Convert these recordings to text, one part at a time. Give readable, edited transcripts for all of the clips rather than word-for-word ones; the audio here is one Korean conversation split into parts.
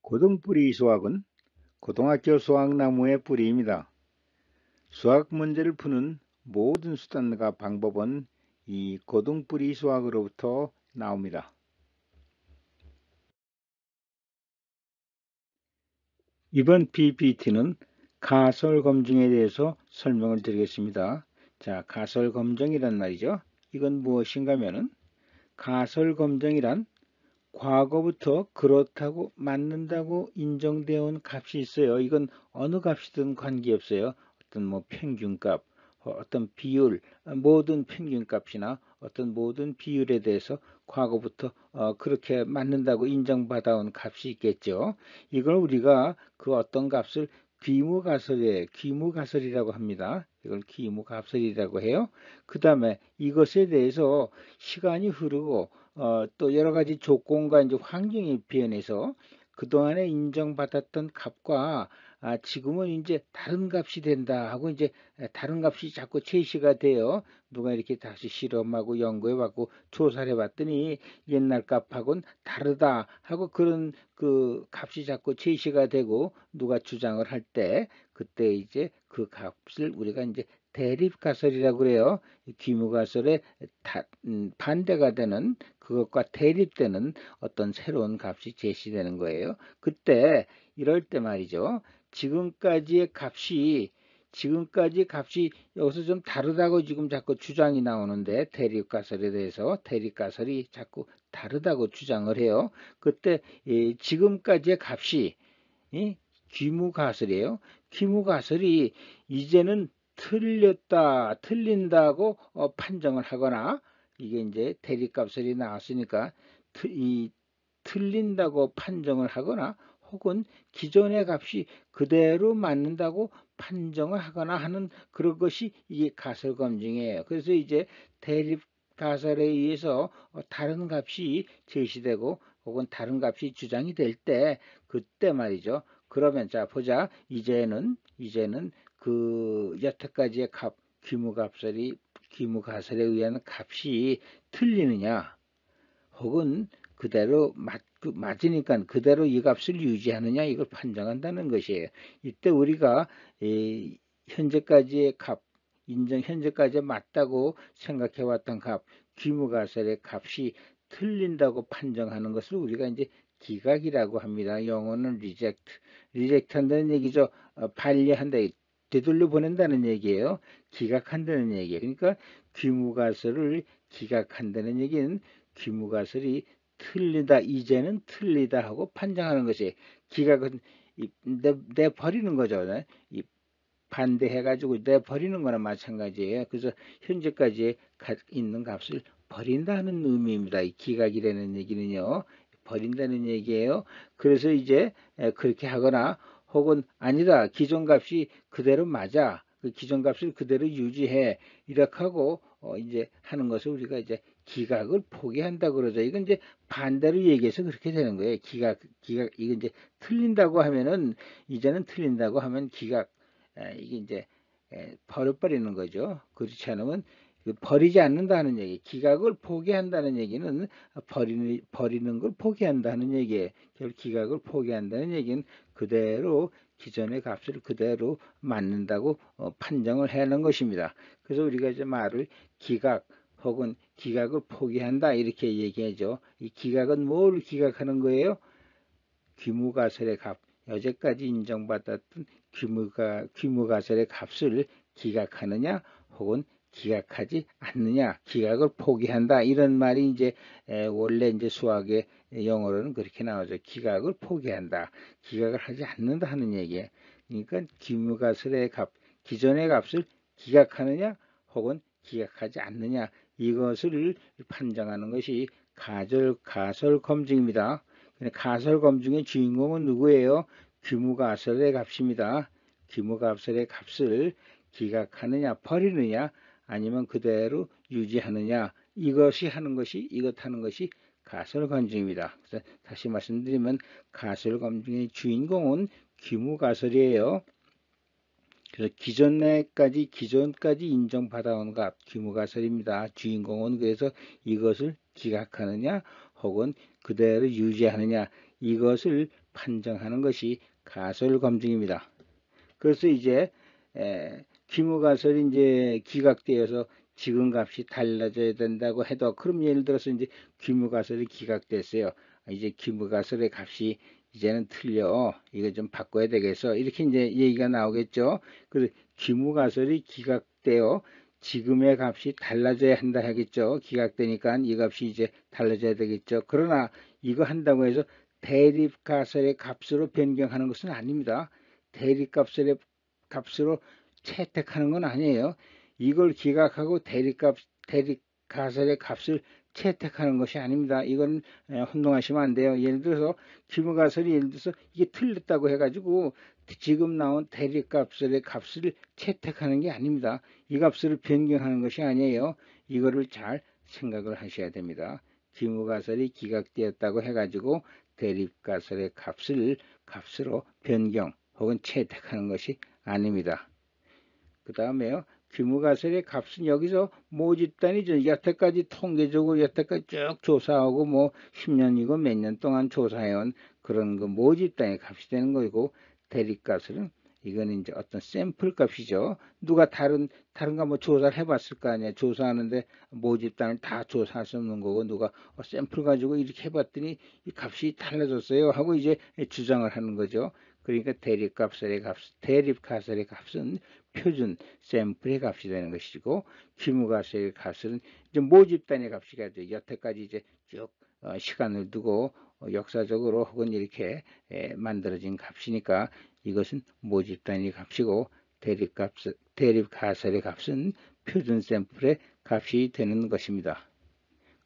고등뿌리 수학은 고등학교 수학나무의 뿌리입니다. 수학 문제를 푸는 모든 수단과 방법은 이 고등뿌리 수학으로부터 나옵니다. 이번 PPT는 가설검증에 대해서 설명을 드리겠습니다. 자, 가설검증이란 말이죠. 이건 무엇인가 하면은 가설검증이란 과거부터 그렇다고 맞는다고 인정되어 온 값이 있어요. 이건 어느 값이든 관계없어요. 어떤 평균값, 어떤 비율, 모든 평균값이나 어떤 모든 비율에 대해서 과거부터 그렇게 맞는다고 인정받아온 값이 있겠죠. 이걸 우리가 그 어떤 값을 귀무가설이라고 합니다. 이걸 귀무가설이라고 해요. 그 다음에 이것에 대해서 시간이 흐르고 또 여러 가지 조건과 이제 환경이 변해서 그동안에 인정받았던 값과 지금은 이제 다른 값이 된다 하고 이제 다른 값이 자꾸 제시가 돼요. 누가 이렇게 다시 실험하고 연구해 봤고 조사를 해 봤더니 옛날 값하고는 다르다 하고 그런 그 값이 자꾸 제시가 되고 누가 주장을 할 때 그때 이제 그 값을 우리가 이제 대립가설이라고 그래요. 귀무가설의 반대가 되는 그것과 대립되는 어떤 새로운 값이 제시되는 거예요. 그때 이럴 때 말이죠. 지금까지 값이 여기서 좀 다르다고 지금 자꾸 주장이 나오는데 대립가설에 대해서 대립가설이 자꾸 다르다고 주장을 해요. 그때 지금까지의 값이 귀무가설이에요. 귀무가설이 이제는 틀린다고 판정을 하거나 이게 이제 대립가설이 나왔으니까 이 틀린다고 판정을 하거나 혹은 기존의 값이 그대로 맞는다고 판정을 하거나 하는 그런 것이 이게 가설 검증이에요. 그래서 이제 대립 가설에 의해서 다른 값이 제시되고 혹은 다른 값이 주장이 될 때 그때 말이죠. 그러면 자 보자. 이제는 그 여태까지의 값 귀무가설에 의한 값이 틀리느냐 혹은 그대로 맞으니까 그대로 이 값을 유지하느냐 이걸 판정한다는 것이에요. 이때 우리가 현재까지의 값 현재까지 맞다고 생각해 왔던 값 귀무가설의 값이 틀린다고 판정하는 것을 우리가 이제 기각이라고 합니다. 영어는 리젝트 한다는 얘기죠. 반려한다, 되돌려 보낸다는 얘기예요. 기각한다는 얘기예요. 그러니까 귀무가설을 기각한다는 얘기는 귀무가설이 틀리다, 이제는 틀리다 하고 판정하는 것이 기각은 내버리는 거죠. 이 반대해가지고 내버리는 거나 마찬가지예요. 그래서 현재까지 있는 값을 버린다는 의미입니다. 이 기각이라는 얘기는요. 버린다는 얘기예요. 그래서 이제 그렇게 하거나 혹은 아니다. 기존 값이 그대로 맞아. 그 기존 값을 그대로 유지해. 이렇게 하고 이제 하는 것을 우리가 이제 기각을 포기한다 그러죠. 이건 이제 반대로 얘기해서 그렇게 되는 거예요. 이건 이제 틀린다고 하면은 이제는 틀린다고 하면 기각 이게 이제 버려버리는 거죠. 그렇지 않으면 버리지 않는다는 얘기, 기각을 포기한다는 얘기는 버리는 걸 포기한다는 얘기예요. 결국 기각을 포기한다는 얘기는 그대로 기존의 값을 그대로 맞는다고 판정을 해놓은 것입니다. 그래서 우리가 이제 말을 기각 혹은 기각을 포기한다 이렇게 얘기하죠. 이 기각은 뭘 기각하는 거예요? 귀무가설의 값, 여태까지 인정받았던 귀무가설의 값을 기각하느냐 혹은 기각하지 않느냐, 기각을 포기한다 이런 말이 이제 원래 이제 수학의 영어로는 그렇게 나오죠. 기각을 포기한다, 기각을 하지 않는다 하는 얘기예요. 그러니까 귀무가설의 값, 기존의 값을 기각하느냐 혹은 기각하지 않느냐 이것을 판정하는 것이 가설 검증입니다. 가설 검증의 주인공은 누구예요? 귀무가설의 값입니다. 귀무가설의 값을 기각하느냐 버리느냐 아니면 그대로 유지하느냐 이것 하는 것이 가설 검증입니다. 그래서 다시 말씀드리면 가설 검증의 주인공은 귀무가설이에요. 그래서 기존까지 인정받아온 값 귀무가설입니다. 주인공은 그래서 이것을 기각하느냐 혹은 그대로 유지하느냐 이것을 판정하는 것이 가설 검증입니다. 그래서 이제 기무가설이 이제 기각되어서 지금값이 달라져야 된다고 해도, 그럼 예를 들어서 이제 기무가설이 기각됐어요. 이제 기무가설의 값이 이제는 틀려. 이거 좀 바꿔야 되겠어. 이렇게 이제 얘기가 나오겠죠. 그래서 기무가설이 기각되어 지금의 값이 달라져야 한다 하겠죠. 기각되니까 이 값이 이제 달라져야 되겠죠. 그러나 이거 한다고 해서 대립가설의 값으로 변경하는 것은 아닙니다. 대립가설의 값으로 채택하는 건 아니에요. 이걸 기각하고 대립가설의 값을 채택하는 것이 아닙니다. 이건 혼동하시면 안 돼요. 예를 들어서 기무가설이 예를 들어서 이게 틀렸다고 해가지고 지금 나온 대립가설의 값을 채택하는 게 아닙니다. 이 값을 변경하는 것이 아니에요. 이거를 잘 생각을 하셔야 됩니다. 기무가설이 기각되었다고 해가지고 대립가설의 값으로 변경 혹은 채택하는 것이 아닙니다. 그 다음에요. 기무가설의 값은 여기서 모집단이죠. 여태까지 통계적으로 여태까지 쭉 조사하고 뭐 10년이고 몇 년 동안 조사해온 그런 그 모집단의 값이 되는 거고, 대립가설은 이거는 이제 어떤 샘플 값이죠. 누가 다른가 뭐 조사를 해봤을 거 아니야. 조사하는데 모집단을 다 조사할 수 없는 거고, 누가 샘플 가지고 이렇게 해봤더니 이 값이 달라졌어요 하고 이제 주장을 하는 거죠. 그러니까 대립가설의 값은 표준 샘플의 값이 되는 것이고, 기무가설의 값은 이제 모집단의 값이 되죠. 여태까지 이제 쭉 시간을 두고 역사적으로 혹은 이렇게 만들어진 값이니까 이것은 모집단의 값이고, 대립가설의 값은 표준 샘플의 값이 되는 것입니다.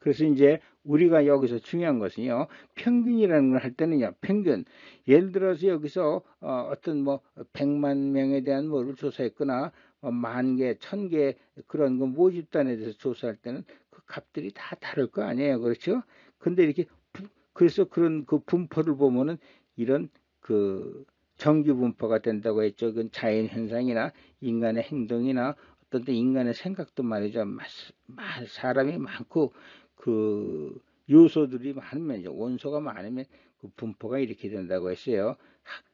그래서 이제 우리가 여기서 중요한 것은요, 평균이라는 걸 할 때는요, 평균. 예를 들어서 여기서 어떤 뭐 100만 명에 대한 뭐를 조사했거나 10,000개, 1000개 그런 거 모집단에 대해서 조사할 때는 그 값들이 다 다를 거 아니에요. 그렇죠? 근데 이렇게 그래서 그런 그 분포를 보면은 이런 그 정규 분포가 된다고 했죠. 그건 자연 현상이나 인간의 행동이나 어떤 때 인간의 생각도 말이죠. 사람이 많고 그 요소들이 많으면, 원소가 많으면 그 분포가 이렇게 된다고 했어요.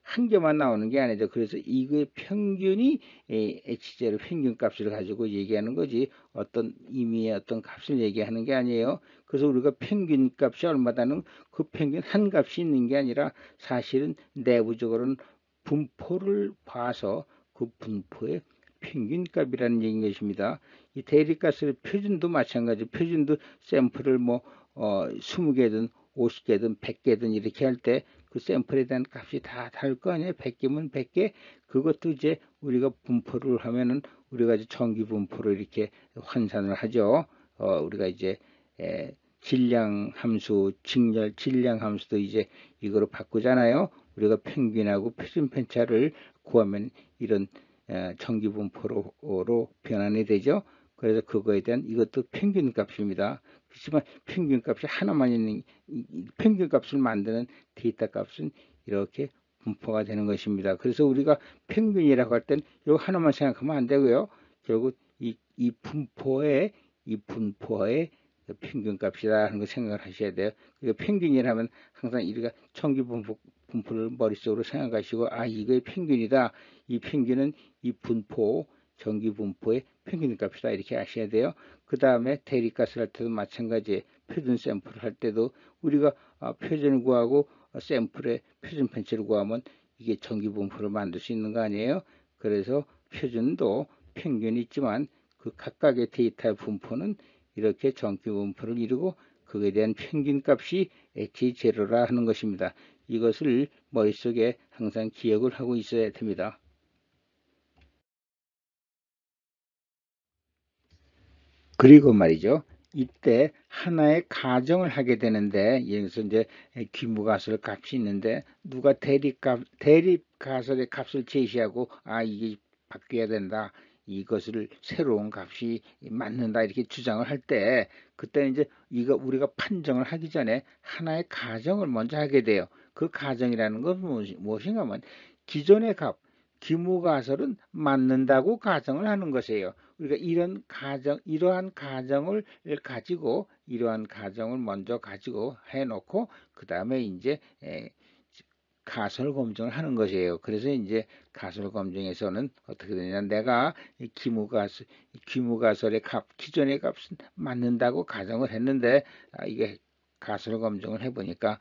한 개만 나오는 게 아니죠. 그래서 이거의 평균이 H제로 평균 값을 가지고 얘기하는 거지, 어떤 의미의 어떤 값을 얘기하는 게 아니에요. 그래서 우리가 평균 값이 얼마다는 그 평균 한 값이 있는 게 아니라 사실은 내부적으로는 분포를 봐서 그 분포의 평균값이라는 얘기인 것입니다. 이 대립가설의 표준도 마찬가지. 표준도 샘플을 뭐 20개든 50개든 100개든 이렇게 할 때 그 샘플에 대한 값이 다 다를 거 아니에요. 100개면 100개. 그것도 이제 우리가 분포를 하면은 우리가 이제 정기 분포로 이렇게 환산을 하죠. 우리가 이제 질량 함수, 직렬 질량 함수도 이제 이거로 바꾸잖아요. 우리가 평균하고 표준 편차를 구하면 이런 정기 분포로 변환이 되죠. 그래서 그거에 대한 이것도 평균 값입니다. 그렇지만 평균 값이 하나만 있는, 평균 값을 만드는 데이터 값은 이렇게 분포가 되는 것입니다. 그래서 우리가 평균이라고 할 땐 이거 하나만 생각하면 안 되고요. 결국 이 분포의 평균 값이다 하는 거 생각을 하셔야 돼요. 그러니까 평균이라면 항상 우리가 정기 분포를 머릿속으로 생각하시고, 아, 이거의 평균이다. 이 평균은 이 분포, 정기 분포의 평균 값이다. 이렇게 아셔야 돼요. 그 다음에 대립값을 할 때도 마찬가지예요. 표준 샘플을 할 때도 우리가 표준을 구하고 샘플의 표준 편차를 구하면 이게 정기 분포를 만들 수 있는 거 아니에요. 그래서 표준도 평균이 있지만 그 각각의 데이터의 분포는 이렇게 정기 분포를 이루고 그에 대한 평균 값이 H0라 하는 것입니다. 이것을 머릿속에 항상 기억을 하고 있어야 됩니다. 그리고 말이죠. 이때 하나의 가정을 하게 되는데, 여기서 이제 기무가설 값이 있는데 누가 대립가설의 값을 제시하고, 아, 이게 바뀌어야 된다, 이것을 새로운 값이 맞는다 이렇게 주장을 할 때, 그때 이제 이거 우리가 판정을 하기 전에 하나의 가정을 먼저 하게 돼요. 그 가정이라는 건 무엇인가 하면 기존의 값, 기무가설은 맞는다고 가정을 하는 것이에요. 우리가 이러한 가정을 가지고 이러한 가정을 먼저 가지고 해놓고 그 다음에 이제 가설 검증을 하는 것이에요. 그래서 이제 가설 검증에서는 어떻게 되냐, 내가 기무가설의 기존의 값은 맞는다고 가정을 했는데 이게 가설 검증을 해보니까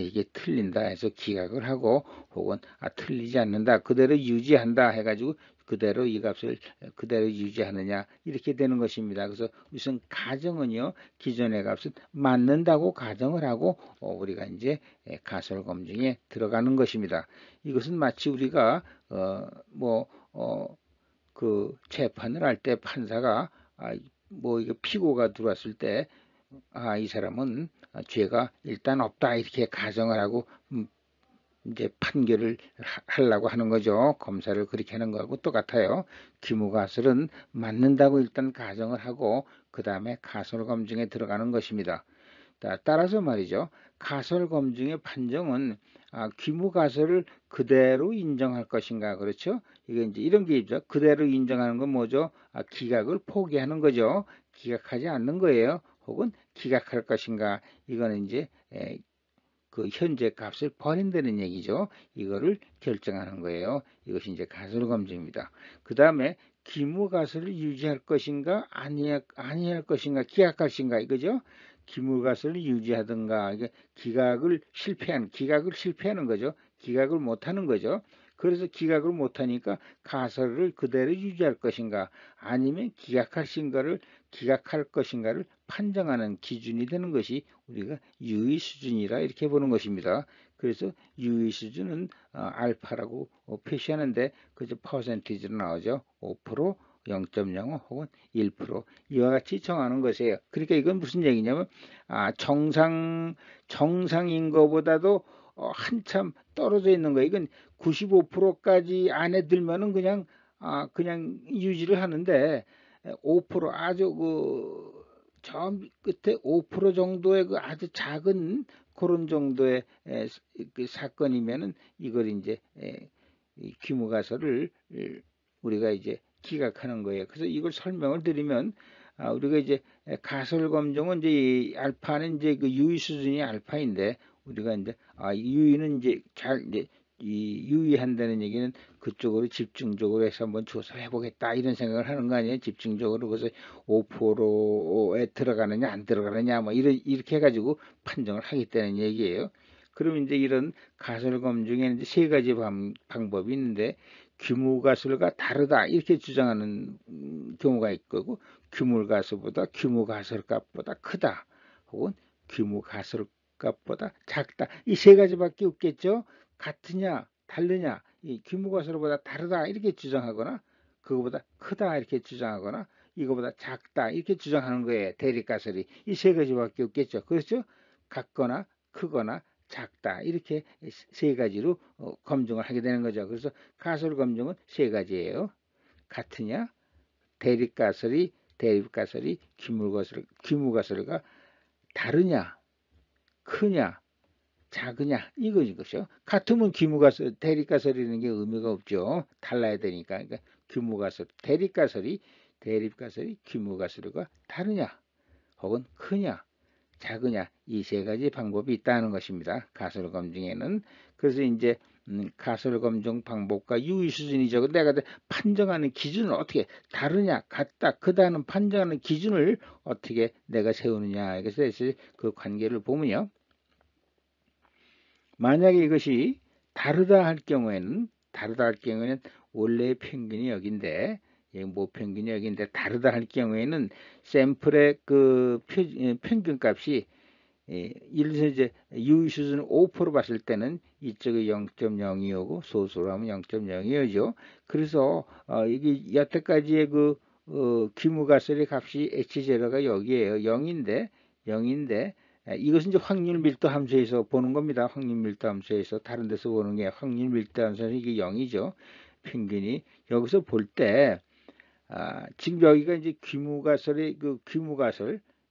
이게 틀린다 해서 기각을 하고, 혹은 틀리지 않는다 그대로 유지한다 해가지고 그대로 이 값을 그대로 유지하느냐 이렇게 되는 것입니다. 그래서 우선 가정은요, 기존의 값은 맞는다고 가정을 하고 우리가 이제 가설 검증에 들어가는 것입니다. 이것은 마치 우리가 그 재판을 할 때 판사가 이게 피고가 들어왔을 때 이 사람은 죄가 일단 없다 이렇게 가정을 하고 이제 판결을 하려고 하는 거죠. 검사를 그렇게 하는 거하고 똑같아요. 기무가설은 맞는다고 일단 가정을 하고 그 다음에 가설 검증에 들어가는 것입니다. 따라서 말이죠, 가설 검증의 판정은 기무가설을 그대로 인정할 것인가, 그렇죠? 이게 이제 이런 게 있죠. 그대로 인정하는 건 뭐죠? 기각을 포기하는 거죠. 기각하지 않는 거예요. 혹은 기각할 것인가, 이거는 이제 그 현재 값을 버린다는 얘기죠. 이거를 결정하는 거예요. 이것이 이제 가설 검증입니다. 그 다음에 기무가설을 유지할 것인가 아니할 것인가, 기각할 것인가, 이거죠. 기무가설을 유지하든가, 이게 기각을 실패하는 거죠. 기각을 못하는 거죠. 그래서 기각을 못하니까 가설을 그대로 유지할 것인가 아니면 기각할 것인가를 판정하는 기준이 되는 것이 우리가 유의 수준이라 이렇게 보는 것입니다. 그래서 유의 수준은 알파라고 표시하는데 그저 퍼센티지로 나오죠. 5%, 0.05 혹은 1% 이와 같이 정하는 것이에요. 그러니까 이건 무슨 얘기냐면 정상인 것보다도 한참 떨어져 있는 거예요. 이건 95%까지 안에 들면은 그냥 유지를 하는데 5% 아주 저 끝에 5% 정도의 그 아주 작은 그런 정도의 그 사건이면은 이걸 이제 규모가설을 우리가 이제 기각하는 거예요. 그래서 이걸 설명을 드리면 우리가 이제 가설 검증은 이제 알파는 이제 그 유의 수준이 알파인데 우리가 이제 유의는 이제 이 유의한다는 얘기는 그쪽으로 집중적으로 해서 한번 조사해 보겠다 이런 생각을 하는 거 아니에요. 집중적으로 그래서 5%에 들어가느냐 안 들어가느냐 이렇게 해가지고 판정을 하겠다는 얘기예요. 그럼 이제 이런 가설 검증에는 이제 세 가지 방법이 있는데 규모가설과 다르다 이렇게 주장하는 경우가 있고, 규모가설값보다 크다 혹은 규모가설값보다 작다, 이 세 가지밖에 없겠죠. 같으냐 다르냐, 이 규모가설보다 다르다 이렇게 주장하거나 그거보다 크다 이렇게 주장하거나 이거보다 작다 이렇게 주장하는 거예요. 대립가설이 이 세 가지밖에 없겠죠. 그렇죠? 같거나 크거나 작다 이렇게 세 가지로 검증을 하게 되는 거죠. 그래서 가설 검증은 세 가지예요. 같으냐, 대립가설이 규모가설과 다르냐, 크냐, 작으냐 이거인 것이요. 같으면 규모가설, 대립가설이라는 게 의미가 없죠. 달라야 되니까. 그러니까 규모가설, 대립가설이 규모가설과 다르냐, 혹은 크냐, 작으냐 이 세 가지 방법이 있다는 것입니다. 가설 검증에는. 그래서 이제 가설 검증 방법과 유의 수준이죠. 내가 판정하는 기준은 어떻게 다르냐, 같다, 크다는 판정하는 기준을 어떻게 내가 세우느냐. 그래서 그 관계를 보면요. 만약에 이것이 다르다 할 경우에는 원래의 평균이 여기인데 모평균이 여기인데 다르다 할 경우에는 샘플의 그 평균값이 예를 들어서 이제 유의 수준을 5% 봤을 때는 이쪽이 0.02오고 소수로 하면 0.02죠. 그래서 이게 여태까지의 그 규모가설의 값이 H0가 여기에요. 0인데 이것은 이제 확률 밀도 함수에서 보는 겁니다. 확률 밀도 함수에서 다른 데서 보는 게 확률 밀도 함수에서 이게 0이죠. 평균이 여기서 볼 때 지금 여기가 이제 규모가설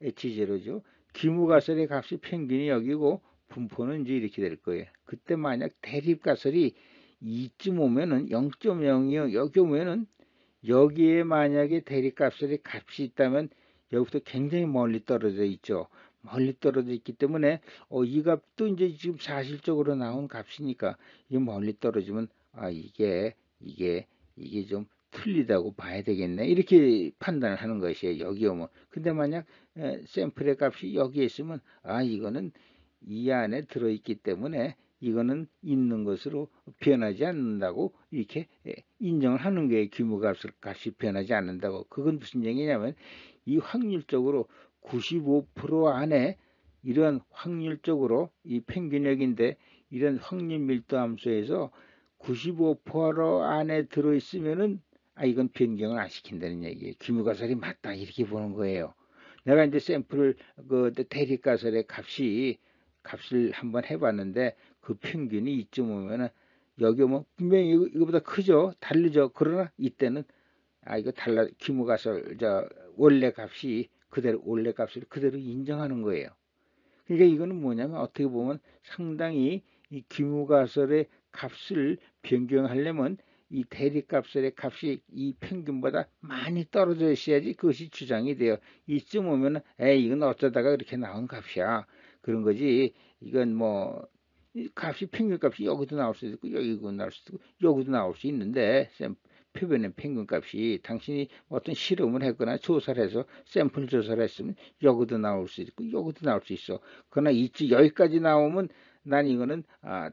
H0죠. 규모가설의 값이 평균이 여기고 분포는 이제 이렇게 될 거예요. 그때 만약 대립가설이 2쯤 오면은 0.02 여기 오면은 여기에 만약에 대리값의 값이 있다면 여기부터 굉장히 멀리 떨어져 있죠. 멀리 떨어져 있기 때문에 이 값도 이제 지금 사실적으로 나온 값이니까 이 멀리 떨어지면 이게 좀 틀리다고 봐야 되겠네, 이렇게 판단을 하는 것이에요. 여기 오면. 근데 만약 샘플의 값이 여기에 있으면 이거는 이 안에 들어있기 때문에 이거는 있는 것으로 변하지 않는다고 이렇게 인정을 하는 거예요. 규모값이 변하지 않는다고. 그건 무슨 얘기냐면 이 확률적으로 95% 안에 이런 확률적으로 이 평균역인데 이런 확률 밀도 함수에서 95% 안에 들어있으면은 이건 변경을 안 시킨다는 얘기예요. 규모가설이 맞다, 이렇게 보는 거예요. 내가 이제 샘플을 대립가설의 값을 한번 해봤는데 그 평균이 2.5면은 여기 오면 분명히 이거보다 크죠, 다르죠. 그러나 이때는 이거 달라, 규모가설 원래 값을 그대로 인정하는 거예요. 그러니까 이거는 뭐냐면 어떻게 보면 상당히 이 규모가설의 값을 변경하려면 이 대립값의 값이 이 평균보다 많이 떨어져 있어야지 그것이 주장이 돼요. 이쯤 오면은 이건 어쩌다가 그렇게 나온 값이야, 그런 거지. 이건 뭐 값이 평균값이 여기도 나올 수도 있고 여기도 나올 수도 있고 여기도 나올 수 있는데 표변의 평균값이 당신이 어떤 실험을 했거나 조사를 해서 샘플 조사를 했으면 여기도 나올 수 있고 여기도 나올 수 있어. 그러나 여기까지 나오면 난 이거는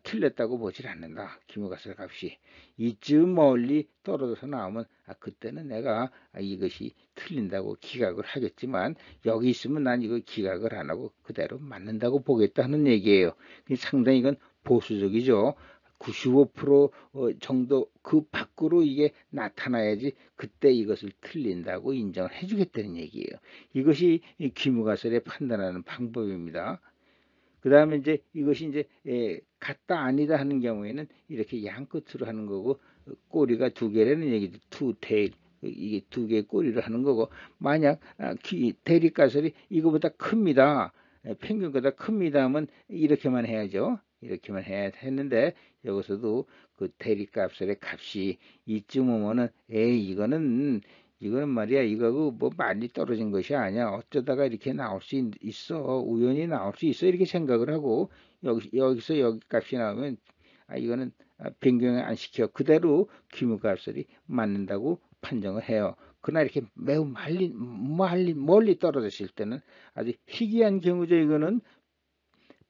틀렸다고 보질 않는다. 규모가설 값이 이쯤 멀리 떨어져서 나오면 그때는 내가 이것이 틀린다고 기각을 하겠지만 여기 있으면 난 이거 기각을 안 하고 그대로 맞는다고 보겠다는 얘기예요. 상당히 이건 보수적이죠. 95% 정도 그 밖으로 이게 나타나야지 그때 이것을 틀린다고 인정을 해주겠다는 얘기예요. 이것이 규모가설에 판단하는 방법입니다. 그 다음에 이제 이것이 이제 같다 아니다 하는 경우에는 이렇게 양끝으로 하는 거고, 꼬리가 두 개라는 얘기죠. 투 테일, 이게 두 개의 꼬리를 하는 거고, 만약 대립가설이 이거보다 큽니다, 평균보다 큽니다 하면 이렇게만 해야죠. 이렇게만 해야 했는데 여기서도 그 대립값의 값이 이쯤 오면은 이거는 말이야, 이거 뭐 많이 떨어진 것이 아니야, 어쩌다가 이렇게 나올 수 있어, 우연히 나올 수 있어, 이렇게 생각을 하고 여기서 여기 값이 나오면 이거는 변경을 안 시켜 그대로 규모값이 맞는다고 판정을 해요. 그러나 이렇게 매우 멀리 떨어졌을 때는 아주 희귀한 경우죠. 이거는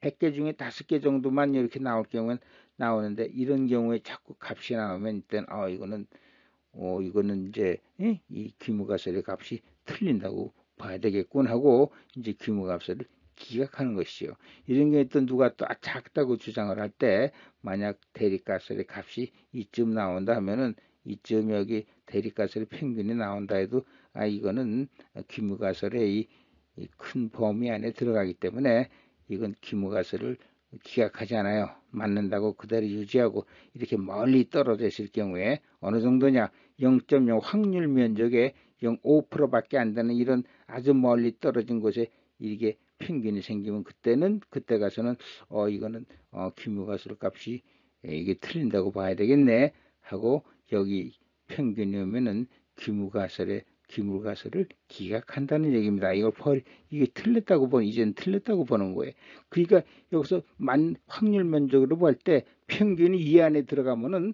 100개 중에 5개 정도만 이렇게 나올 경우는 나오는데, 이런 경우에 자꾸 값이 나오면 이때는 이거는 이제 이 규모가설의 값이 틀린다고 봐야 되겠군 하고 이제 규모가설을 기각하는 것이요. 이런 경우에 또 누가 또 작다고 주장을 할 때 만약 대립가설의 값이 이쯤 나온다 하면은 이쯤 여기 대립가설의 평균이 나온다 해도 이거는 규모가설의 이 큰 범위 안에 들어가기 때문에 이건 규모가설을 기각하지 않아요. 맞는다고 그대로 유지하고, 이렇게 멀리 떨어져 있을 경우에 어느 정도냐, 0.0 확률 면적의 0.5%밖에 안 되는 이런 아주 멀리 떨어진 곳에 이게 평균이 생기면 그때 가서는 이거는 규모가설 값이 이게 틀린다고 봐야 되겠네 하고, 여기 평균이 오면은 규모가설을 기각한다는 얘기입니다. 이게 이제는 틀렸다고 보는 거예요. 그러니까 여기서 확률 면적으로 볼 때 평균이 이 안에 들어가면은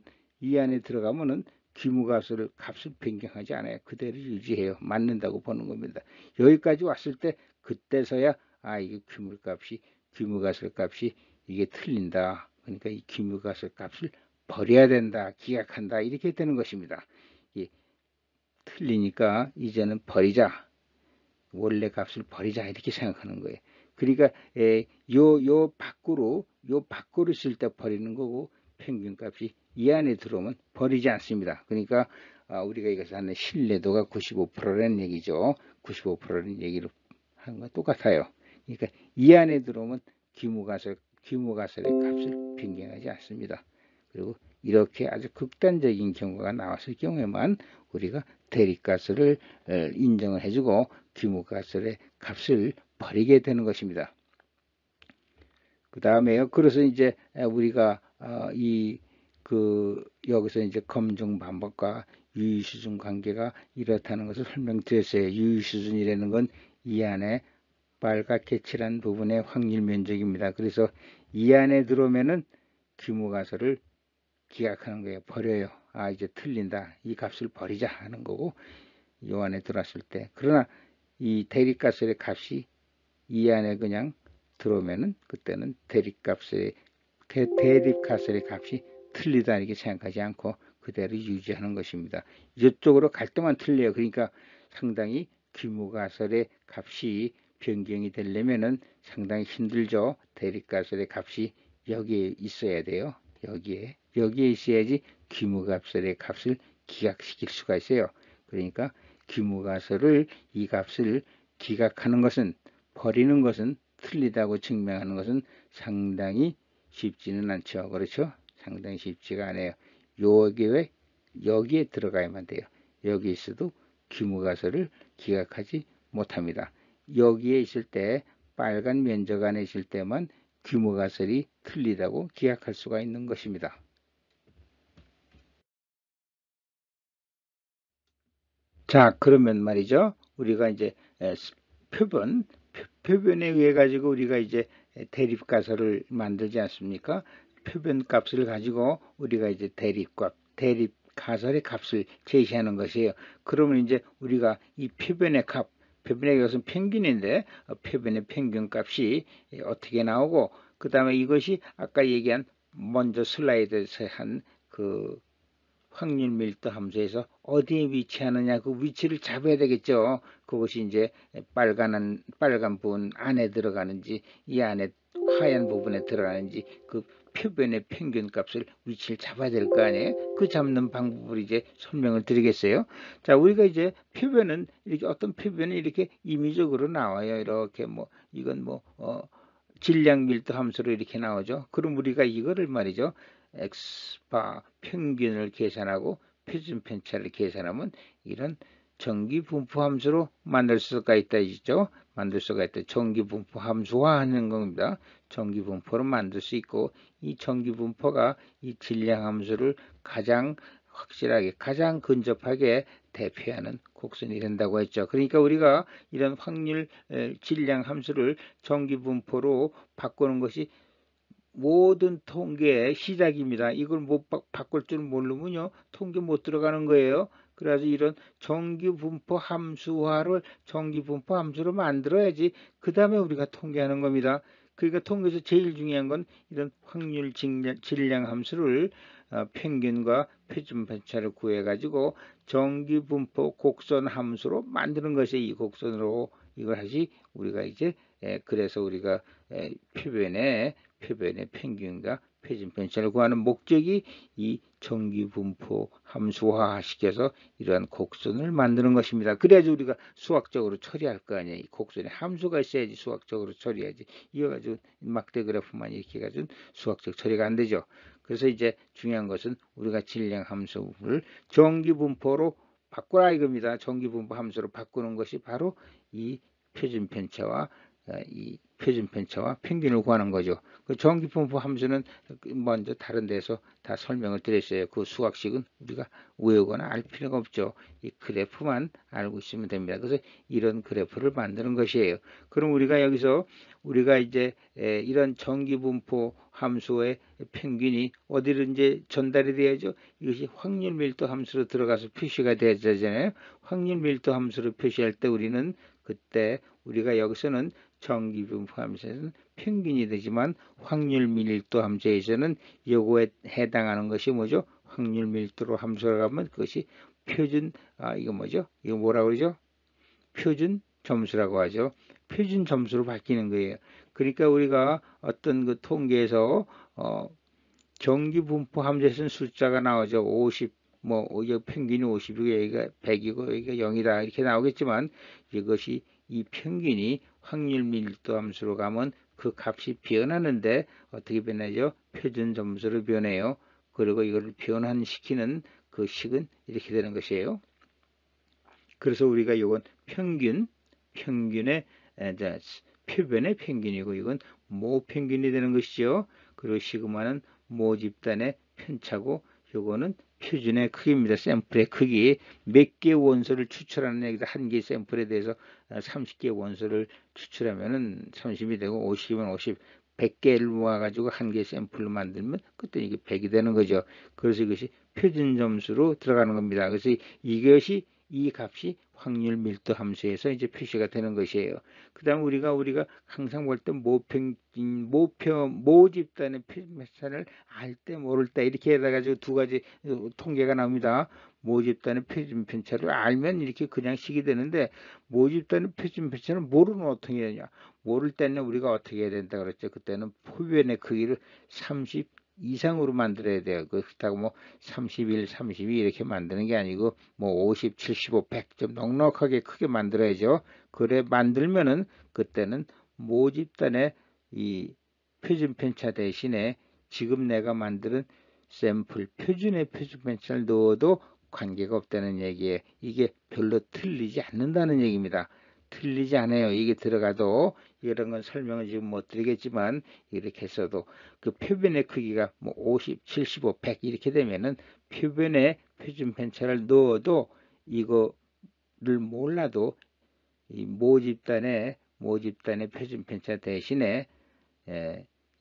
규모가설 값을 변경하지 않아요. 그대로 유지해요. 맞는다고 보는 겁니다. 여기까지 왔을 때 그때서야 이게 규모가설 값이 이게 틀린다, 그러니까 이 규모가설 값을 버려야 된다, 기각한다, 이렇게 되는 것입니다. 틀리니까 이제는 버리자, 원래 값을 버리자, 이렇게 생각하는 거예요. 그러니까 요 밖으로 쓸 때 버리는 거고, 평균값이 이 안에 들어오면 버리지 않습니다. 그러니까 우리가 이것을 하는 신뢰도가 95%라는 얘기죠. 95%라는 얘기를 하는 건 똑같아요. 그러니까 이 안에 들어오면 규모가설의 값을 변경하지 않습니다. 그리고 이렇게 아주 극단적인 경우가 나왔을 경우에만 우리가 대립가설을 인정을 해주고 규모가설의 값을 버리게 되는 것입니다. 그 다음에요. 그래서 이제 우리가 여기서 이제 검증 방법과 유의수준 관계가 이렇다는 것을 설명드렸어요. 유의수준이라는 건 이 안에 빨갛게 칠한 부분의 확률 면적입니다. 그래서 이 안에 들어오면은 규모가설을 기각하는 거예요. 버려요. 아, 이제 틀린다. 이 값을 버리자 하는 거고, 이 안에 들어왔을 때. 그러나 이 대립가설의 값이 이 안에 그냥 들어오면은 그때는 대립가설의 값이 틀리다 이렇게 생각하지 않고 그대로 유지하는 것입니다. 이쪽으로 갈 때만 틀려요. 그러니까 상당히 규모가설의 값이 변경이 되려면은 상당히 힘들죠. 대립가설의 값이 여기에 있어야 돼요. 여기에 있어야지 규모가설의 값을 기각시킬 수가 있어요. 그러니까 규모가설을 이 값을 기각하는 것은, 버리는 것은, 틀리다고 증명하는 것은 상당히 쉽지는 않죠. 그렇죠? 상당히 쉽지가 않아요. 여기에 들어가야만 돼요. 여기 있어도 규모가설을 기각하지 못합니다. 여기에 있을 때, 빨간 면적 안에 있을 때만 규모가설이 틀리다고 기각할 수가 있는 것입니다. 자, 그러면 말이죠. 우리가 이제 표변에 의해 가지고 우리가 이제 대립가설을 만들지 않습니까? 표변 값을 가지고 우리가 이제 대립 가설의 값을 제시하는 것이에요. 그러면 이제 우리가 이 표변의 값, 표변의 것은 평균인데 표변의 평균 값이 어떻게 나오고, 그 다음에 이것이 아까 얘기한 먼저 슬라이드에서 한그 확률 밀도 함수에서 어디에 위치하느냐 그 위치를 잡아야 되겠죠. 그것이 이제 빨간 부분 안에 들어가는지 이 안에 하얀 부분에 들어가는지 그 표변의 평균 값을 위치를 잡아야 될 거 아니에요. 그 잡는 방법을 이제 설명을 드리겠어요. 자, 우리가 이제 표변은 이렇게 어떤 표변이 이렇게 임의적으로 나와요. 이렇게 뭐 이건 뭐 질량 밀도 함수로 이렇게 나오죠. 그럼 우리가 이거를 말이죠. 엑스바 평균을 계산하고 표준 편차를 계산하면 이런 정기 분포 함수로 만들 수가 있다 있죠. 만들 수가 있다. 정기 분포 함수화하는 겁니다. 정기 분포로 만들 수 있고, 이 정기 분포가 이 질량 함수를 가장 확실하게 가장 근접하게 대표하는 곡선이 된다고 했죠. 그러니까 우리가 이런 확률 질량 함수를 정기 분포로 바꾸는 것이 모든 통계의 시작입니다. 이걸 못 바꿀 줄 모르면요, 통계 못 들어가는 거예요. 그래서 이런 정기분포 함수화를 정기분포 함수로 만들어야지 그 다음에 우리가 통계하는 겁니다. 그러니까 통계에서 제일 중요한 건 이런 확률 질량 함수를 평균과 표준 편차를 구해 가지고 정기분포 곡선 함수로 만드는 것이 이 곡선으로 이걸 하지. 우리가 이제 그래서 우리가 표변의 평균과 표준 편차를 구하는 목적이 이 정기분포 함수화 시켜서 이러한 곡선을 만드는 것입니다. 그래야지 우리가 수학적으로 처리할 거 아니에요. 이 곡선에 함수가 있어야지 수학적으로 처리해야지. 이거 가지고 막대 그래프만 이렇게 가지고 수학적 처리가 안 되죠. 그래서 이제 중요한 것은 우리가 질량 함수를 정기분포로 바꾸라 이겁니다. 정기분포 함수로 바꾸는 것이 바로 이 표준 편차와 평균을 구하는 거죠. 그 정기분포 함수는 먼저 다른 데서 다 설명을 드렸어요. 그 수학식은 우리가 외우거나 알 필요가 없죠. 이 그래프만 알고 있으면 됩니다. 그래서 이런 그래프를 만드는 것이에요. 그럼 우리가 여기서 우리가 이제 이런 정기분포 함수의 평균이 어디로 이제 전달이 돼야죠. 이것이 확률 밀도 함수로 들어가서 표시가 돼야 되잖아요. 확률 밀도 함수로 표시할 때 우리는 그때 우리가 여기서는 정기분포 함수에서는 평균이 되지만 확률 밀도 함수에서는 요거에 해당하는 것이 뭐죠? 확률 밀도로 함수라고 하면 그것이 표준 이거 뭐죠? 이거 뭐라고 그러죠? 표준 점수라고 하죠. 표준 점수로 바뀌는 거예요. 그러니까 우리가 어떤 그 통계에서 정기분포 함수에서는 숫자가 나오죠. 50, 여기 평균이 50이고 여기가 100이고 여기가 0이다 이렇게 나오겠지만 이것이 이 평균이 확률 밀도 함수로 가면 그 값이 변하는데 어떻게 변하죠? 표준 점수로 변해요. 그리고 이거를 변환시키는 그 식은 이렇게 되는 것이에요. 그래서 우리가 이건 평균의 표변의 평균이고 이건 모평균이 되는 것이죠. 그리고 시그마는 모집단의 편차고 요거는 표준의 크기입니다. 샘플의 크기. 몇 개 원소를 추출하는 얘기다. 한 개 샘플에 대해서 30개 원소를 추출하면은 30이 되고 50이면 50, 100개를 모아가지고 한 개 샘플로 만들면 그때 이게 100이 되는 거죠. 그래서 이것이 표준 점수로 들어가는 겁니다. 그래서 이것이 이 값이 확률 밀도 함수에서 이제 표시가 되는 것이에요. 그 다음 우리가 항상 볼 때 모집단의 표준편차를 알 때 모를 때 이렇게 해가지고 두 가지 통계가 나옵니다. 모집단의 표준편차를 알면 이렇게 그냥 식이 되는데 모집단의 표준편차를 모르면 어떻게 되냐. 모를 때는 우리가 어떻게 해야 된다 그랬죠. 그때는 표변의 크기를 30 이상으로 만들어야 돼요. 그렇다고 뭐 31, 32 이렇게 만드는 게 아니고 뭐 50, 75, 100 좀 넉넉하게 크게 만들어야죠. 그래 만들면은 그때는 모집단의 이 표준 편차 대신에 지금 내가 만드는 샘플 표준의 표준 편차를 넣어도 관계가 없다는 얘기에 이게 별로 틀리지 않는다는 얘기입니다. 틀리지 않아요. 이게 들어가도 이런 건 설명을 지금 못 드리겠지만 이렇게 했어도 그 표변의 크기가 뭐 50, 75, 100 이렇게 되면은 표변의 표준 편차를 넣어도 이거를 몰라도 이 모집단의 표준 편차 대신에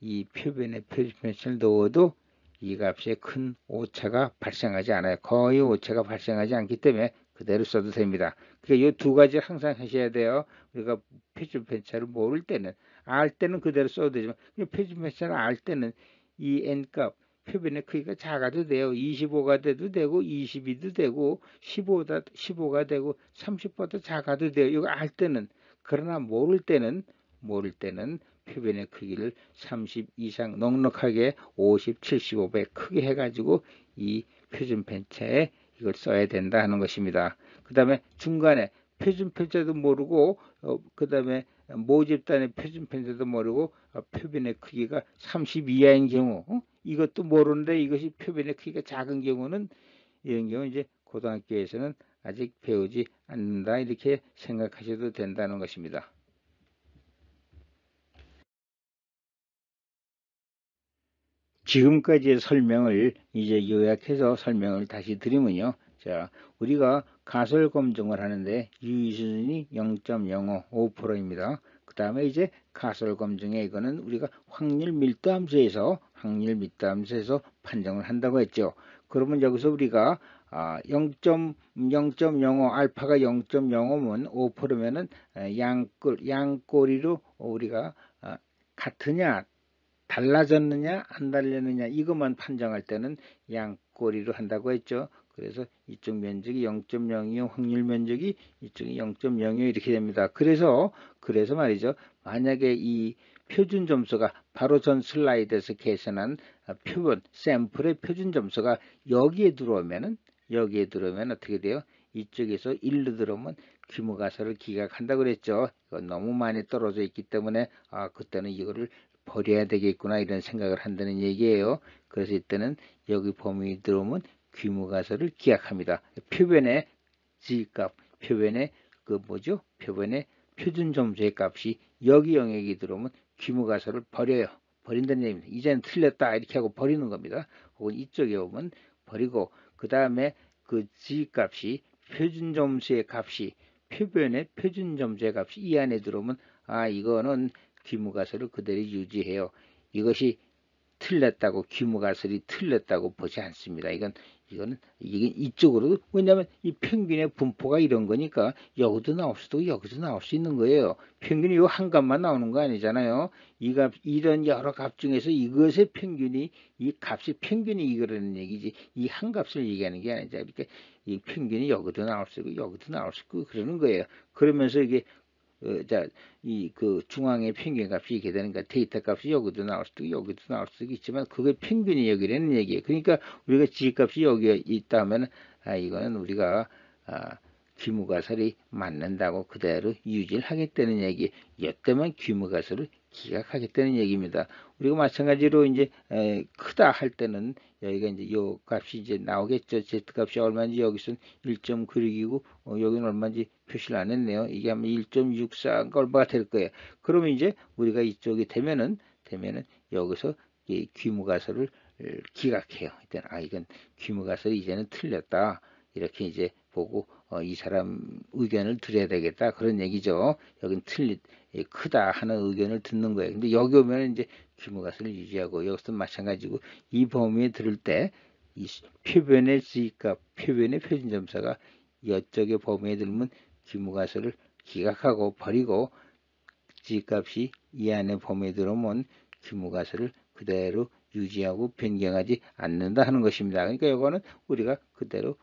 이 표변의 표준 편차를 넣어도 이 값에 큰 오차가 발생하지 않아요. 거의 오차가 발생하지 않기 때문에 그대로 써도 됩니다. 그러니까 이 두 가지 항상 하셔야 돼요. 우리가 표준 편차를 모를 때는 알 때는 그대로 써도 되지만 표준 편차를 알 때는 이 n값 표변의 크기가 작아도 돼요. 25가 돼도 되고 22도 되고 15가 되고 30보다 작아도 돼요. 이거 알 때는. 그러나 모를 때는 표변의 크기를 30 이상 넉넉하게 50, 70, 500 크게 해가지고 이 표준 편차에 이걸 써야 된다 하는 것입니다. 그 다음에 중간에 표준 편차도 모르고 그 다음에 모집단의 표준 편차도 모르고 표변의 크기가 30 이하인 경우 이것도 모르는데 이것이 표변의 크기가 작은 경우는 이런 경우 이제 고등학교에서는 아직 배우지 않는다 이렇게 생각하셔도 된다는 것입니다. 지금까지의 설명을 이제 요약해서 설명을 다시 드리면요. 자, 우리가 가설 검증을 하는데 유의 수준이 0.05, 5%입니다. 그 다음에 이제 가설 검증에 이거는 우리가 확률 밀도 함수에서 판정을 한다고 했죠. 그러면 여기서 우리가 0.05 알파가 0.05면 5%면은 양꼬리로 우리가 같으냐 달라졌느냐 안 달렸느냐 이것만 판정할 때는 양꼬리로 한다고 했죠. 그래서 이쪽 면적이 0.02 확률 면적이 이쪽이 0.02 이렇게 됩니다. 그래서 말이죠. 만약에 이 표준 점수가 바로 전 슬라이드에서 계산한 표본 샘플의 표준 점수가 여기에 들어오면 어떻게 돼요? 이쪽에서 1로 들어오면 규모가설을 기각한다고 그랬죠. 이건 너무 많이 떨어져 있기 때문에 그때는 이거를 버려야 되겠구나 이런 생각을 한다는 얘기예요. 그래서 이때는 여기 범위 들어오면 규모가설을 기약합니다. 표변의 G값, 표변의 표변의 표준 점수의 값이 여기 영역이 들어오면 규모가설을 버려요. 버린다는 얘기입니다. 이제는 틀렸다 이렇게 하고 버리는 겁니다. 혹은 이쪽에 오면 버리고 그 다음에 그 G값이 표준 점수의 값이 표변의 표준 점수의 값이 이 안에 들어오면 이거는 규모가설을 그대로 유지해요. 이것이 틀렸다고 규모가설이 틀렸다고 보지 않습니다. 이게 이쪽으로도 왜냐하면 이 평균의 분포가 이런 거니까 여기도 나올 수도 여기도 나올 수 있는 거예요. 평균이 이 한 값만 나오는 거 아니잖아요. 이런 여러 값 중에서 이것의 평균이 이 값이 평균이 이거라는 얘기지 이 한 값을 얘기하는 게 아니죠. 그러니까 이 평균이 여기도 나올 수 있고 여기도 나올 수 있고 그러는 거예요. 그러면서 이게 그 중앙의 평균 값이 이렇게 되니까 데이터 값이 여기도 나올 수도 있고 여기도 나올 수도 있지만 그게 평균이 여기라는 얘기예요. 그러니까 우리가 G값이 여기에 있다 하면 이거는 우리가 규모가설이 맞는다고 그대로 유지를 하겠다는 얘기. 이때만 규모가설을 기각하겠다는 얘기입니다. 우리가 마찬가지로 이제 크다 할 때는 여기가 이제 요 값이 이제 나오겠죠. Z 값이 얼마인지 여기서는 1.96이고 여기는 얼마인지 표시를 안 했네요. 이게 하면 1.64 얼마가 될 거예요. 그러면 이제 우리가 이쪽이 되면은 여기서 이 규모가설을 기각해요. 일단 이건 귀무가설이 이제는 틀렸다. 이렇게 이제 보고 이 사람 의견을 들어야 되겠다 그런 얘기죠. 여긴 크다 하는 의견을 듣는 거예요. 근데 여기 오면 이제 귀무가설을 유지하고 여기서 마찬가지고 이 범위에 들을 때 이 표변의 G값, 표변의 표준점사가 이쪽의 범위에 들면 귀무가설을 기각하고 버리고 G값이 이 안에 범위에 들어오면 귀무가설을 그대로 유지하고 변경하지 않는다 하는 것입니다. 그러니까 이거는 우리가 그대로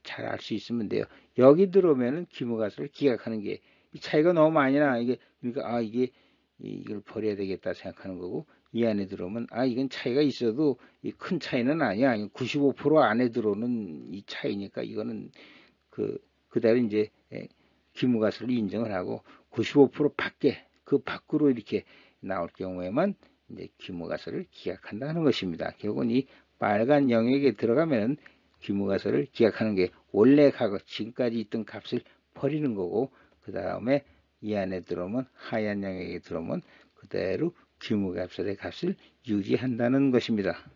잘 알 수 있으면 돼요. 여기 들어오면은 귀무가설을 기각하는 게 차이가 너무 많이 나. 이게 그러니까 이게 이걸 버려야 되겠다 생각하는 거고 이 안에 들어오면 이건 차이가 있어도 이 큰 차이는 아니야. 95% 안에 들어오는 이 차이니까 이거는 그대로 이제 귀무가설을 인정을 하고 95% 밖에 그 밖으로 이렇게 나올 경우에만 이제 귀무가설을 기각한다는 것입니다. 결국은 이 빨간 영역에 들어가면 귀무가설을 기각하는 게 원래 지금까지 있던 값을 버리는 거고 그 다음에 이 안에 들어오면 하얀 영역에 들어오면 그대로 귀무가설의 값을 유지한다는 것입니다.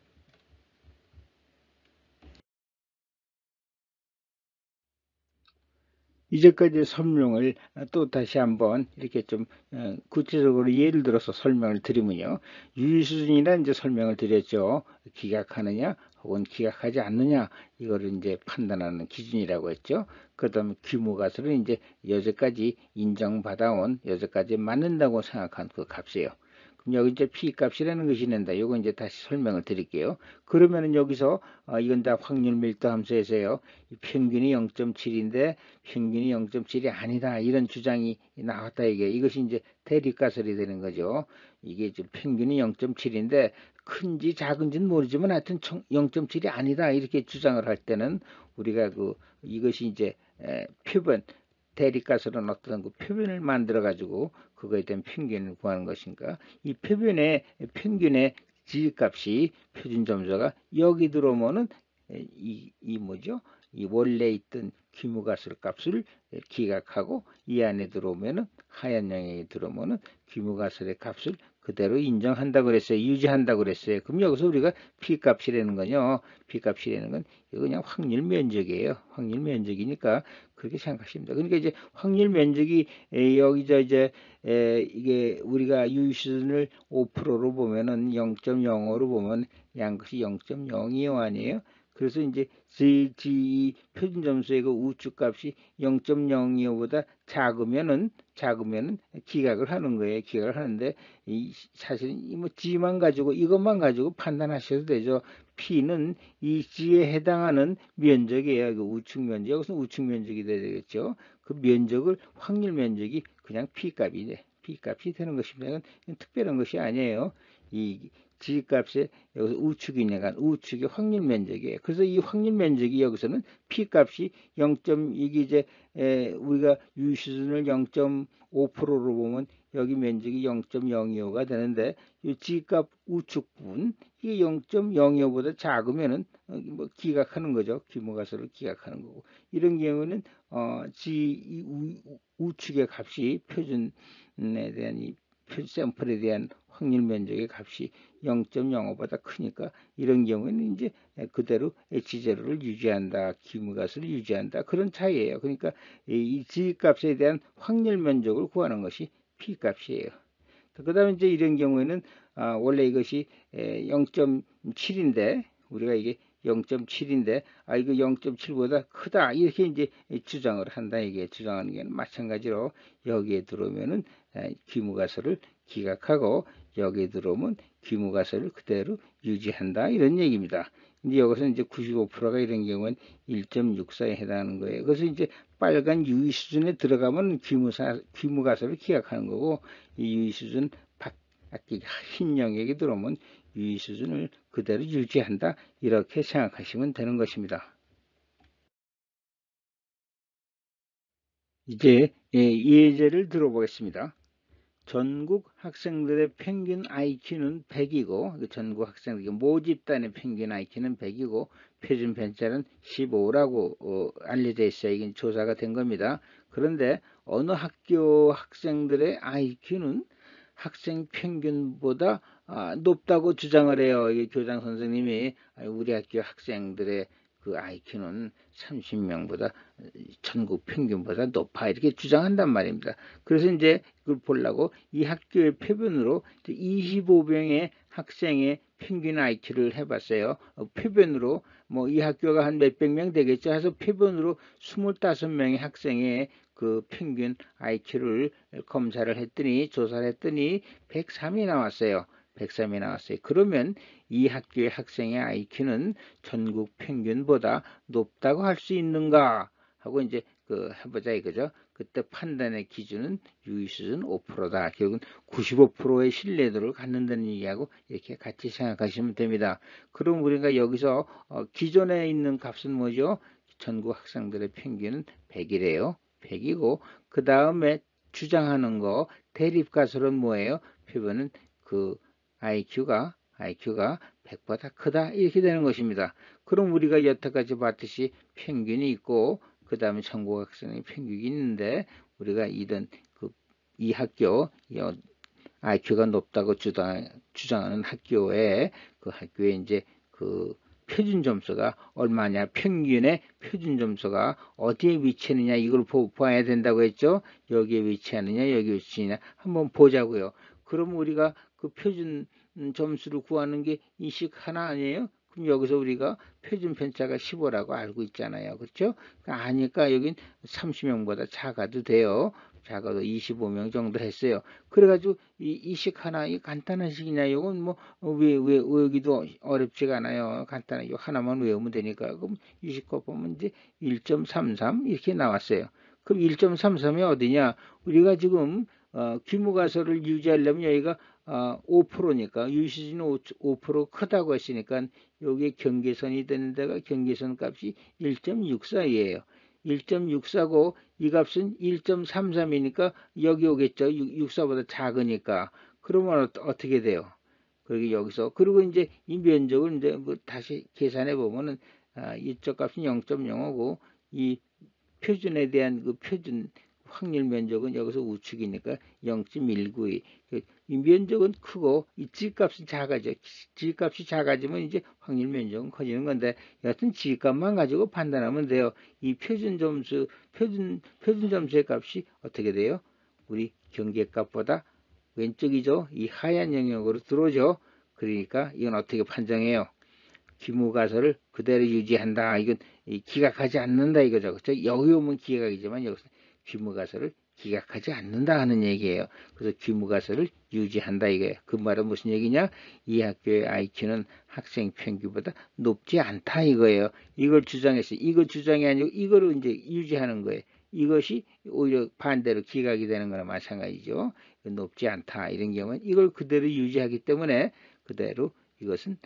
이제까지 설명을 또 다시 한번 이렇게 좀 구체적으로 예를 들어서 설명을 드리면요. 유의수준이라 이제 설명을 드렸죠. 기각하느냐 혹은 기각하지 않느냐 이거를 이제 판단하는 기준이라고 했죠. 그 다음에 귀무가설은 이제 여기까지 인정받아온 여기까지 맞는다고 생각한 그 값이에요. 그럼 여기 이제 P값이라는 것이 있는데 요거 이제 다시 설명을 드릴게요. 그러면은 여기서 이건 다 확률 밀도 함수에서요. 평균이 0.7인데 평균이 0.7이 아니다. 이런 주장이 나왔다 이것이 이제 대립가설이 되는 거죠. 이게 지금 평균이 0.7인데 큰지 작은지는 모르지만 하여튼 0.7이 아니다. 이렇게 주장을 할 때는 우리가 이것이 이제 표본 대립가설은 어떤 표본을 만들어 가지고 그거에 대한 평균을 구하는 것인가. 이 표본의 평균의 G값이 표준점수가 여기 들어오면은 이 뭐죠? 이 원래 있던 귀무가설 값을 기각하고 이 안에 들어오면은 하얀 영역에 들어오면은 귀무가설의 값을 그대로 인정한다 그랬어요. 유지한다 그랬어요. 그럼 여기서 우리가 P값이라는 거요. P값이라는 건 이거 그냥 확률 면적이에요. 확률 면적이니까 그렇게 생각하시면 됩니다. 그러니까 이제 확률 면적이 여기서 이제 이게 우리가 유의수준을 5%로 보면은 0.05로 보면 양것이 0.02요 아니에요? 그래서 이제 G 표준점수의 그 우측값이 0.02보다 작으면은 기각을 하는 거예요. 기각을 하는데 사실은 뭐 G만 가지고 이것만 가지고 판단하셔도 되죠. P는 이 G에 해당하는 면적이에요. 그 우측 면적. 여기서 우측 면적이 되겠죠. 그 면적을 확률 면적이 그냥 P값이 되는 것입니다. 이건 특별한 것이 아니에요. 이 G값에 여기서 우측이니까 우측의 확률 면적이에요. 그래서 이 확률 면적이 여기서는 P값이 0. 이게 이제 우리가 유의수준을 0.5%로 보면 여기 면적이 0.025가 되는데 이 G값 우측 부분 이게 0.025보다 작으면은 뭐 기각하는 거죠. 귀무가설을 기각하는 거고 이런 경우는 G 우측의 값이 표준에 대한 이 샘플에 대한 확률 면적의 값이 0.05보다 크니까 이런 경우에는 이제 그대로 H0를 유지한다. 귀무가설을 유지한다. 그런 차이예요. 그러니까 이 G값에 대한 확률 면적을 구하는 것이 P값이에요. 그 다음에 이제 이런 경우에는 원래 이것이 0.7인데 우리가 이게 0.7인데 이거 0.7보다 크다 이렇게 이제 주장을 한다. 이게 주장하는 게 마찬가지로 여기에 들어오면은 귀무가설을 기각하고 여기에 들어오면 귀무가설을 그대로 유지한다 이런 얘기입니다. 근데 여기서 이제 95%가 이런 경우는 1.64에 해당하는 거예요. 그래서 이제 빨간 유의 수준에 들어가면 귀무가설을 기각하는 거고 이 유의 수준 밖에 흰 영역에 들어오면 유의 수준을 그대로 유지한다 이렇게 생각하시면 되는 것입니다. 이제 예제를 들어보겠습니다. 전국 학생들의 평균 IQ는 100이고 전국 학생들 모집단의 평균 IQ는 100이고 표준 편차는 15라고 알려져 있어요. 이게 조사가 된 겁니다. 그런데 어느 학교 학생들의 IQ는 학생 평균보다 높다고 주장을 해요. 이 교장 선생님이 우리 학교 학생들의 그 IQ는 30명보다 전국 평균보다 높아 이렇게 주장한단 말입니다. 그래서 이제 그걸 보려고 이 학교의 표본으로 25명의 학생의 평균 IQ를 해봤어요. 표본으로 뭐 이 학교가 한 몇백 명 되겠죠. 해서 표본으로 25명의 학생의 그 평균 IQ를 검사를 했더니 조사를 했더니 103이 나왔어요. 103이 나왔어요. 그러면 이 학교의 학생의 IQ는 전국 평균보다 높다고 할 수 있는가 하고 이제 그 해보자 이거죠. 그때 판단의 기준은 유의 수준 5%다. 결국은 95%의 신뢰도를 갖는다는 얘기하고 이렇게 같이 생각하시면 됩니다. 그럼 우리가 여기서 기존에 있는 값은 뭐죠? 전국 학생들의 평균은 100이래요. 100이고 그 다음에 주장하는 거 대립가설은 뭐예요? 표본은 그 IQ가 100보다 크다 이렇게 되는 것입니다. 그럼 우리가 여태까지 봤듯이 평균이 있고 그 다음에 전국 학생의 평균이 있는데 우리가 이런 이 학교 IQ가 높다고 주장하는 학교에 그 학교에 이제 그 표준 점수가 얼마냐, 평균의 표준 점수가 어디에 위치하느냐 이걸 봐야 된다고 했죠. 여기에 위치하느냐, 여기에 위치하느냐 한번 보자고요. 그럼 우리가 그 표준 점수를 구하는 게 이식 하나 아니에요? 그럼 여기서 우리가 표준 편차가 15라고 알고 있잖아요. 그렇죠? 아니까 여긴 30명보다 작아도 돼요. 작아도 25명 정도 했어요. 그래가지고 이식 하나, 이 간단한 식이냐, 이건 뭐, 외우기도 어렵지가 않아요. 간단하게 이거 하나만 외우면 되니까. 그럼 이식법 보면 이제 1.33 이렇게 나왔어요. 그럼 1.33이 어디냐? 우리가 지금, 규모가설을 유지하려면 여기가 5%니까 유시진이 5% 크다고 했으니까 여기에 경계선이 되는 데가 경계선 값이 1.64예요. 1.64고 이 값은 1.33이니까 여기 오겠죠. 64보다 작으니까. 그러면 어떻게 돼요? 그리고 여기서 그리고 이제 이 면적을 이제 뭐 다시 계산해 보면은 이쪽 값은 0.05고 이 표준에 대한 그 표준 확률 면적은 여기서 우측이니까 0.192. 이 면적은 크고 이 지값은 작아져. 지값이 작아지면 이제 확률 면적은 커지는 건데 여하튼 지값만 가지고 판단하면 돼요. 이 표준 점수의 값이 어떻게 돼요? 우리 경계값보다 왼쪽이죠. 이 하얀 영역으로 들어오죠. 그러니까 이건 어떻게 판정해요? 기무가설을 그대로 유지한다. 이건 기각하지 않는다 이거죠. 그렇죠? 여기 오면 기각이지만 여기서 기무가설을 기각하지 않는다 하는 얘기예요. 그래서 기무가설을 유지한다 이거예요. 그 말은 무슨 얘기냐? 이 학교의 IQ는 학생 평균보다 높지 않다 이거예요. 이걸 주장했어요. 이거 주장이 아니고 이거를 이제 유지하는 거예요. 이것이 오히려 반대로 기각이 되는 거나 마찬가지죠. 높지 않다 이런 경우는 이걸 그대로 유지하기 때문에 그대로 이것은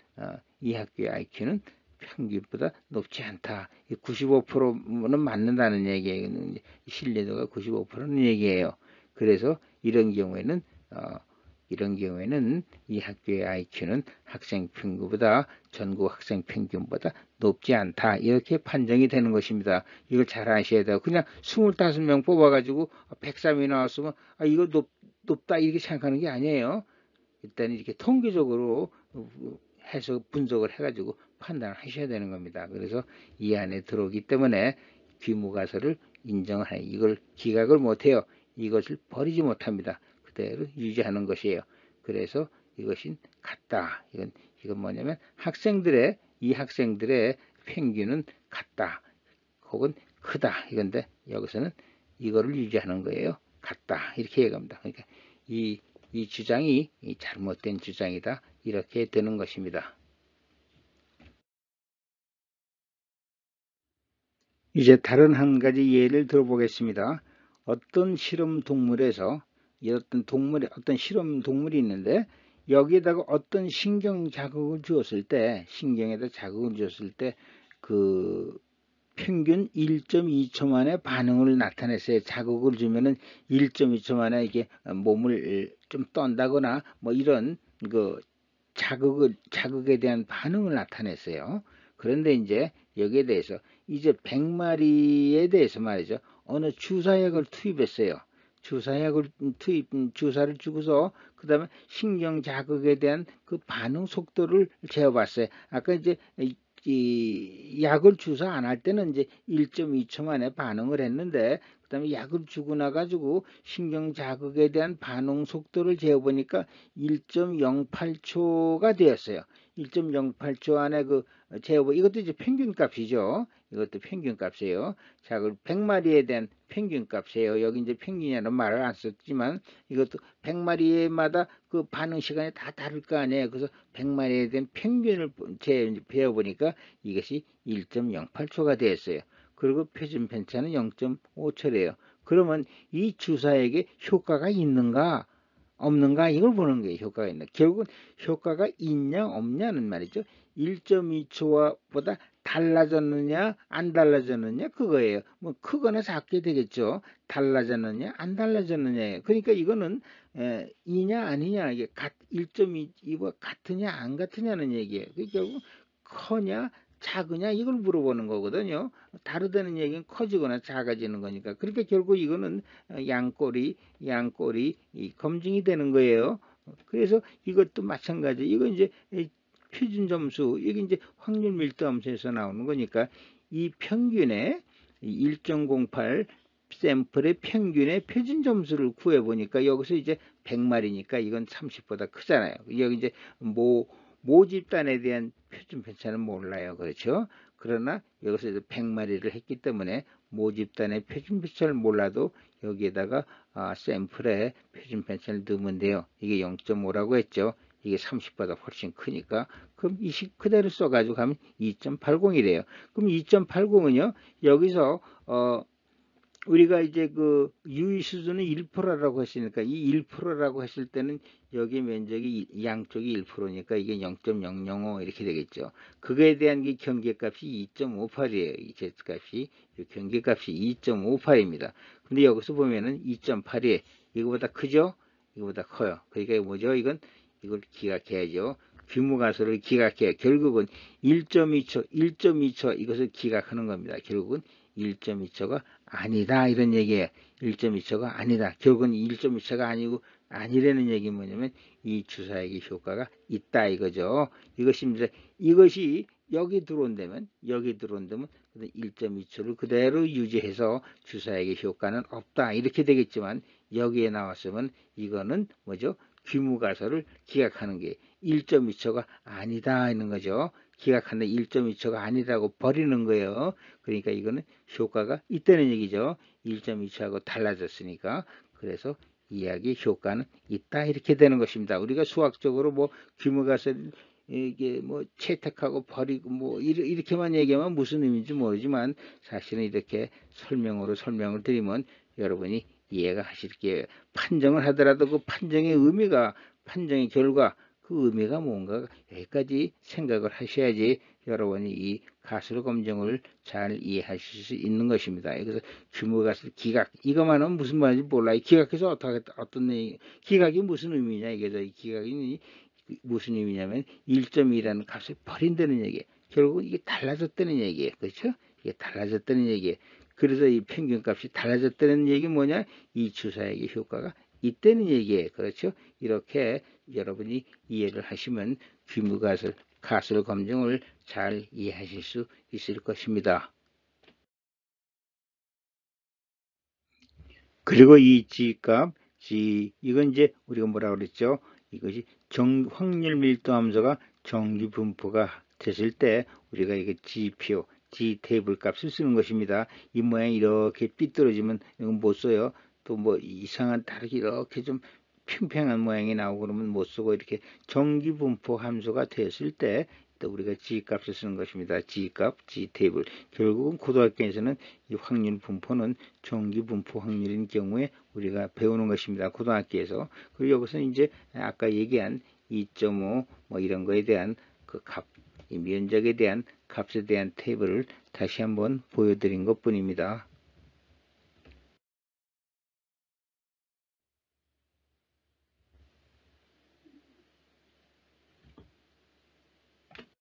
이 학교의 IQ는 평균보다 높지 않다. 95%는 맞는다는 얘기예요. 신뢰도가 95%는 얘기예요. 그래서 이런 경우에는 이 학교의 IQ는 학생 평균보다 전국 학생 평균보다 높지 않다. 이렇게 판정이 되는 것입니다. 이걸 잘 아셔야 돼요. 그냥 25명 뽑아가지고 103이 나왔으면 이거 높다 이렇게 생각하는 게 아니에요. 일단 이렇게 통계적으로 해서 분석을 해가지고 판단을 하셔야 되는 겁니다. 그래서 이 안에 들어오기 때문에 규모가설을 인정하여 이걸 기각을 못해요. 이것을 버리지 못합니다. 그대로 유지하는 것이에요. 그래서 이것이 같다. 이건 뭐냐면 이 학생들의 평균은 같다. 혹은 크다. 이건데 여기서는 이거를 유지하는 거예요. 같다. 이렇게 얘기합니다. 그러니까 이 주장이 잘못된 주장이다. 이렇게 되는 것입니다. 이제 다른 한 가지 예를 들어보겠습니다. 어떤 실험 동물에서 어떤 실험 동물이 있는데 여기에다가 어떤 신경에다 자극을 주었을 때 그 평균 1.2초 만에 반응을 나타냈어요. 자극을 주면은 1.2초 만에 이게 몸을 좀 떤다거나 뭐 이런 그 자극에 대한 반응을 나타냈어요. 그런데 이제 여기에 대해서 이제 100마리에 대해서 말이죠. 어느 주사약을 투입했어요. 주사약을 주사를 주고서 그 다음에 신경 자극에 대한 그 반응 속도를 재어봤어요. 아까 이제 이 약을 주사 안 할 때는 이제 1.2초 만에 반응을 했는데, 그 다음에 약을 주고 나가지고 신경 자극에 대한 반응 속도를 재어보니까 1.08초가 되었어요. 1.08초 안에 그 재어보, 이것도 이제 평균 값이죠. 이것도 평균 값이에요. 자, 그 100마리에 대한 평균 값이에요. 여기 이제 평균이라는 말을 안 썼지만 이것도 100마리마다 그 반응 시간이 다 다를 거 아니에요. 그래서 100마리에 대한 평균을 배워보니까 이것이 1.08초가 되었어요. 그리고 표준 편차는 0.5초래요. 그러면 이 주사에게 효과가 있는가 없는가 이걸 보는 거예요. 효과가 있나. 결국은 효과가 있냐 없냐는 말이죠. 1.2초보다 달라졌느냐 안 달라졌느냐 그거예요. 뭐 크거나 작게 되겠죠. 달라졌느냐 안 달라졌느냐예요. 그러니까 이거는 이냐 아니냐, 이게 1.2와 같으냐 안 같으냐는 얘기예요. 결국 커냐 작으냐 이걸 물어보는 거거든요. 다르다는 얘기는 커지거나 작아지는 거니까. 그러니까 결국 이거는 양꼬리 이 검증이 되는 거예요. 그래서 이것도 마찬가지. 이거 이제 표준 점수, 이게 이제 확률 밀도 함수에서 나오는 거니까 이 평균의 1.08 샘플의 평균의 표준 점수를 구해 보니까 여기서 이제 100마리니까 이건 30보다 크잖아요. 여기 이제 모집단에 대한 표준 편차는 몰라요. 그렇죠? 그러나 여기서 이제 100마리를 했기 때문에 모집단의 표준 편차를 몰라도 여기에다가 샘플의 표준 편차를 넣으면 돼요. 이게 0.5라고 했죠. 이게 30보다 훨씬 크니까 그럼 20 그대로 써가지고 가면 2.80이래요. 그럼 2.80은요 여기서 우리가 이제 그 유의 수준은 1%라고 했으니까 이 1%라고 했을 때는 여기 면적이 양쪽이 1%니까 이게 0.005 이렇게 되겠죠. 그거에 대한 게 경계값이 2.58이에요. 이 Z값이, 이 경계값이 2.58입니다. 근데 여기서 보면은 2.8이 이거보다 크죠? 이거보다 커요. 그러니까 뭐죠? 이걸 기각해야죠. 규모 가설을 기각해요. 결국은 1.2초 이것을 기각하는 겁니다. 결국은 1.2초가 아니다 이런 얘기예요. 1.2초가 아니다. 결국은 1.2초가 아니고 아니라는 얘기 뭐냐면 이 주사액의 효과가 있다 이거죠. 이것이 여기 들어온다면 1.2초를 그대로 유지해서 주사액의 효과는 없다 이렇게 되겠지만, 여기에 나왔으면 이거는 뭐죠? 규모 가설을 기각하는 게 1.2초가 아니다 하는 거죠. 기각하는데 1.2초가 아니라고 버리는 거예요. 그러니까 이거는 효과가 있다는 얘기죠. 1.2초하고 달라졌으니까. 그래서 이야기 효과는 있다 이렇게 되는 것입니다. 우리가 수학적으로 뭐 규모가설 이게 뭐 채택하고 버리고 뭐 이렇게만 얘기하면 무슨 의미인지 모르지만, 사실은 이렇게 설명을 드리면 여러분이 이해가 하실게요. 판정을 하더라도 그 판정의 결과 그 의미가 뭔가 여기까지 생각을 하셔야지 여러분이 이 가설 검증을 잘 이해하실 수 있는 것입니다. 그래서 규모 가설 기각 이것만 하면 무슨 말인지 몰라요. 기각해서 어떤 내용, 기각이 무슨 의미냐 이게죠. 이 기각이 무슨 의미냐면 1.2라는 값을 버린다는 얘기예요. 결국은 이게 달라졌다는 얘기예요. 그렇죠? 이게 달라졌다는 얘기예요. 그래서 이 평균값이 달라졌다는 얘기 뭐냐? 이 주사액의 효과가 있다는 얘기예요. 그렇죠? 이렇게 여러분이 이해를 하시면 규모가설 가설 검증을 잘 이해하실 수 있을 것입니다. 그리고 이 G값, 이건 이제 우리가 뭐라 그랬죠? 이것이 확률 밀도 함수가 정규 분포가 됐을 때 우리가 이게 G표, G 테이블 값을 쓰는 것입니다. 이 모양이 이렇게 삐뚤어지면 이건 못 써요. 또 뭐 이상한 다르게 이렇게 좀 평평한 모양이 나오고 그러면 못 쓰고, 이렇게 정규 분포 함수가 됐을 때 또 우리가 G값을 쓰는 것입니다. G값, G테이블. 결국은 고등학교에서는 이 확률 분포는 정규 분포 확률인 경우에 우리가 배우는 것입니다. 고등학교에서. 그리고 여기서 이제 아까 얘기한 2.5 뭐 이런 거에 대한 그 값, 이 면적에 대한 값에 대한 테이블을 다시 한번 보여드린 것 뿐입니다.